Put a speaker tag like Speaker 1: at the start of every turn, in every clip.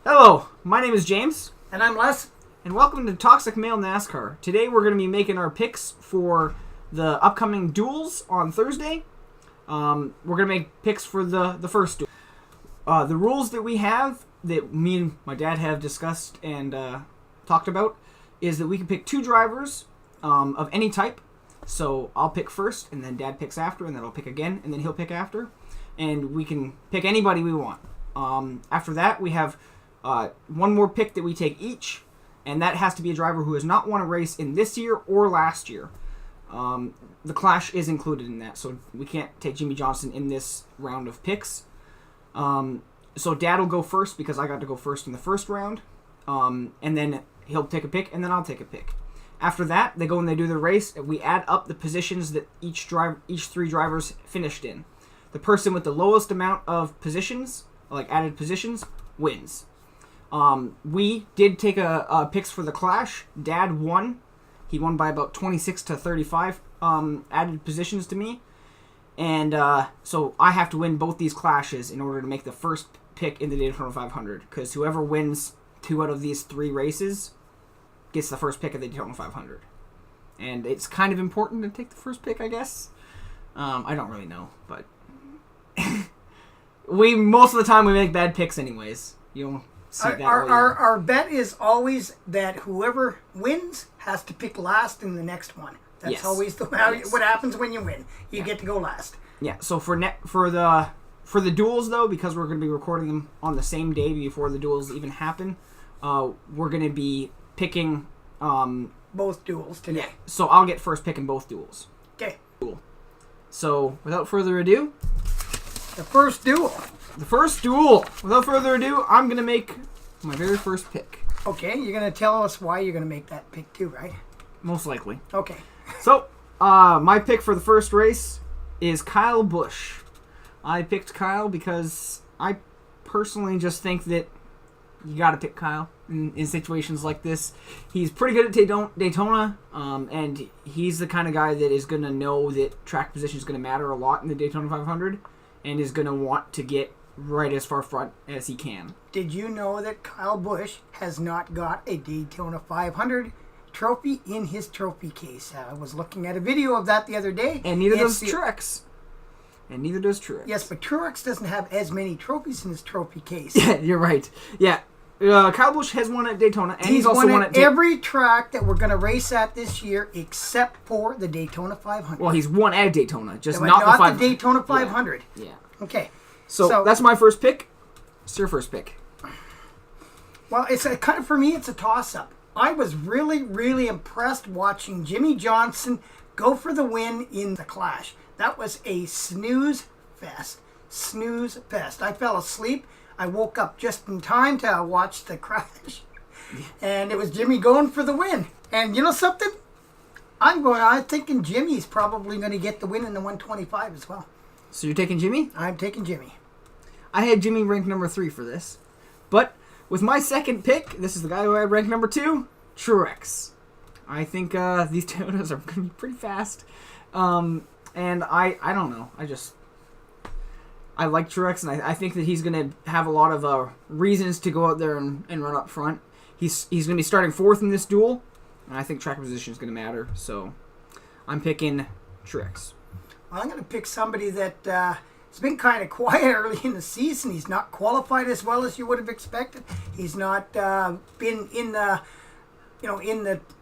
Speaker 1: Hello, my name is James,
Speaker 2: And I'm Les.
Speaker 1: and welcome to Toxic Male NASCAR. Today we're going to be making our picks for the upcoming duels on Thursday. We're going to make picks for the first duel. The rules that we have, that me and my dad have discussed and talked about, is that we can pick two drivers of any type. So I'll pick first, and then Dad picks after, and then I'll pick again, and then he'll pick after. And we can pick anybody we want. After that, we have one more pick that we take each, and that has to be a driver who has not won a race in this year or last year. The Clash is included in that, so we can't take Jimmy Johnson in this round of picks. So Dad will go first because I got to go first in the first round, and then he'll take a pick, and then I'll take a pick. After that, they go and they do the race, and we add up the positions that each three drivers finished in. The person with the lowest amount of positions, like added positions, wins. We did take a picks for the Clash. Dad won. He won by about 26 to 35 added positions to me. And so I have to win both these Clashes in order to make the first pick in the Daytona 500. Because whoever wins 2 out of these 3 races gets the first pick of the Daytona 500. And it's kind of important to take the first pick, I guess. I don't really know, but most of the time we make bad picks anyways. You'll see that.
Speaker 2: Our bet is always that whoever wins has to pick last in the next one. That's always what happens when you win. You get to go last.
Speaker 1: Yeah. So for the duels though, because we're going to be recording them on the same day before the duels even happen, we're going to be picking
Speaker 2: both duels today.
Speaker 1: Yeah. So I'll get first pick in both duels.
Speaker 2: Okay.
Speaker 1: Cool. So without further ado,
Speaker 2: the first duel.
Speaker 1: Without further ado, I'm going to make my very first pick.
Speaker 2: Okay, you're going to tell us why you're going to make that pick too, right?
Speaker 1: Most likely.
Speaker 2: Okay.
Speaker 1: So, my pick for the first race is Kyle Busch. I picked Kyle because I personally just think that you got to pick Kyle in situations like this. He's pretty good at Daytona, and he's the kind of guy that is going to know that track position is going to matter a lot in the Daytona 500, and is going to want to get right as far front as he can.
Speaker 2: Did you know that Kyle Busch has not got a Daytona 500 trophy in his trophy case? I was looking at a video of that the other day.
Speaker 1: And neither does Truex.
Speaker 2: Yes, but Truex doesn't have as many trophies in his trophy case.
Speaker 1: Yeah, you're right. Yeah. Kyle Busch has won at Daytona, and he's also won at
Speaker 2: every track that we're going to race at this year except for the Daytona 500.
Speaker 1: Well, he's won at Daytona, just
Speaker 2: not
Speaker 1: the 500.
Speaker 2: The Daytona 500.
Speaker 1: Yeah.
Speaker 2: Okay.
Speaker 1: So that's my first pick. It's your first pick.
Speaker 2: Well, for me, it's a toss-up. I was really, really impressed watching Jimmy Johnson go for the win in the Clash. That was a snooze fest. I fell asleep. I woke up just in time to watch the crash. And it was Jimmy going for the win. And you know something? I'm thinking Jimmy's probably going to get the win in the 125 as well.
Speaker 1: So you're taking Jimmy?
Speaker 2: I'm taking Jimmy.
Speaker 1: I had Jimmy ranked number 3 for this. But with my second pick, this is the guy who I had ranked number 2, Truex. I think these Toyotas are going to be pretty fast. And I don't know. I like Truex, and I think that he's going to have a lot of reasons to go out there and run up front. He's going to be starting 4th in this duel, and I think track position is going to matter. So I'm picking Truex.
Speaker 2: I'm going to pick somebody that has been kind of quiet early in the season. He's not qualified as well as you would have expected. He's not been in the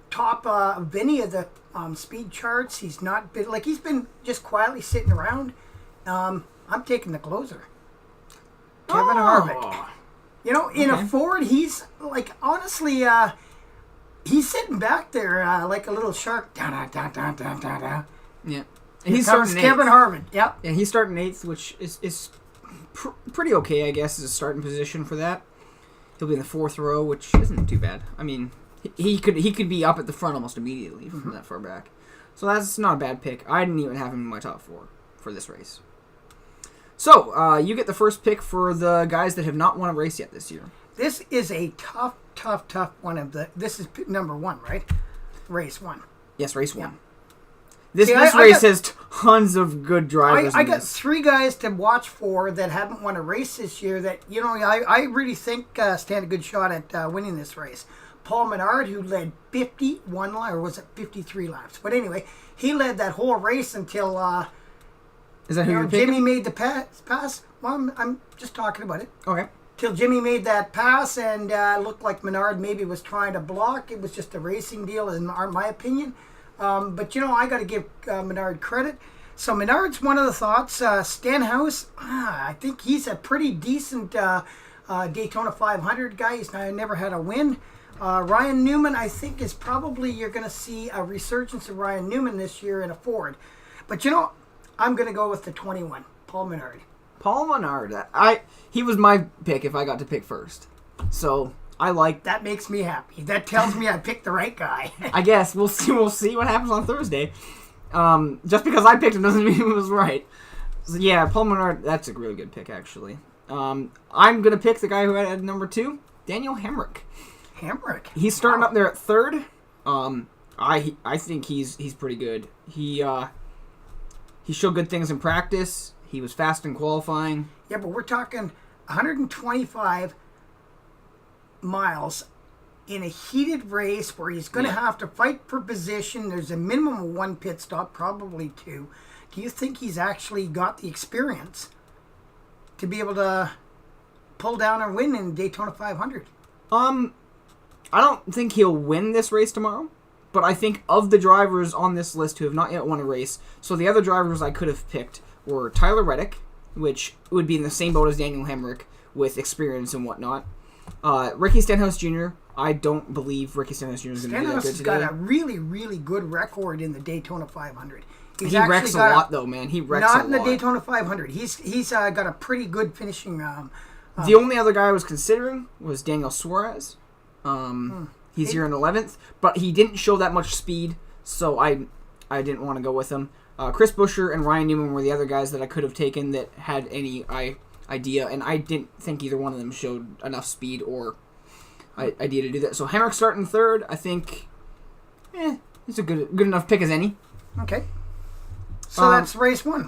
Speaker 2: top of any of the speed charts. He's not been he's been just quietly sitting around. I'm taking the closer, Kevin Harvick. In a Ford, he's honestly, he's sitting back there like a little shark.
Speaker 1: Yeah.
Speaker 2: And he's starting Kevin Harvick. Yep.
Speaker 1: And he's starting 8th, which is pretty okay, I guess, as a starting position for that. He'll be in the 4th row, which isn't too bad. I mean, he could be up at the front almost immediately from that far back. So that's not a bad pick. I didn't even have him in my top 4 for this race. So, you get the first pick for the guys that have not won a race yet this year.
Speaker 2: This is a tough one this is number 1, right? Race 1.
Speaker 1: Yes, race 1. This race has tons of good drivers.
Speaker 2: I got 3 guys to watch for that haven't won a race this year that, I really think stand a good shot at winning this race. Paul Menard, who led 51 laps, or was it 53 laps? But anyway, he led that whole race until
Speaker 1: Is that who you're picking?
Speaker 2: Jimmy made the pass. Well, I'm just talking about it.
Speaker 1: Okay.
Speaker 2: Till Jimmy made that pass and looked like Menard maybe was trying to block. It was just a racing deal, in my opinion. But, I got to give Menard credit. So Menard's one of the thoughts. Stenhouse, I think he's a pretty decent Daytona 500 guy. He's never had a win. Ryan Newman, I think, is probably, you're going to see a resurgence of Ryan Newman this year in a Ford. But, I'm going to go with the 21, Paul Menard.
Speaker 1: Paul Menard. He was my pick if I got to pick first. So I like.
Speaker 2: That makes me happy. That tells me I picked the right guy.
Speaker 1: I guess we'll see. We'll see what happens on Thursday. Just because I picked him doesn't mean he was right. So yeah, Paul Menard. That's a really good pick, actually. I'm gonna pick the guy who had number 2, Daniel Hemrick.
Speaker 2: Hemrick.
Speaker 1: He's starting up there at 3rd. I think he's pretty good. He showed good things in practice. He was fast in qualifying.
Speaker 2: Yeah, but we're talking 125 miles in a heated race where he's going to have to fight for position. There's a minimum of 1 pit stop, probably 2. Do you think he's actually got the experience to be able to pull down and win in Daytona 500?
Speaker 1: I don't think he'll win this race tomorrow, but I think of the drivers on this list who have not yet won a race, so the other drivers I could have picked were Tyler Reddick, which would be in the same boat as Daniel Hemrick with experience and whatnot. Ricky Stenhouse Jr., I don't believe Ricky Stenhouse Jr. is going to be that good today.
Speaker 2: Stenhouse has got a really, really good record in the Daytona 500.
Speaker 1: He wrecks a lot, though, man. He wrecks a lot.
Speaker 2: Not in the Daytona 500. He's got a pretty good finishing.
Speaker 1: The only other guy I was considering was Daniel Suarez. He's here in 11th, but he didn't show that much speed, so I didn't want to go with him. Chris Buescher and Ryan Newman were the other guys that I could have taken that had any idea, and I didn't think either one of them showed enough speed or idea to do that. So Hemrick starting 3rd, I think, he's a good enough pick as any.
Speaker 2: Okay. So that's race 1.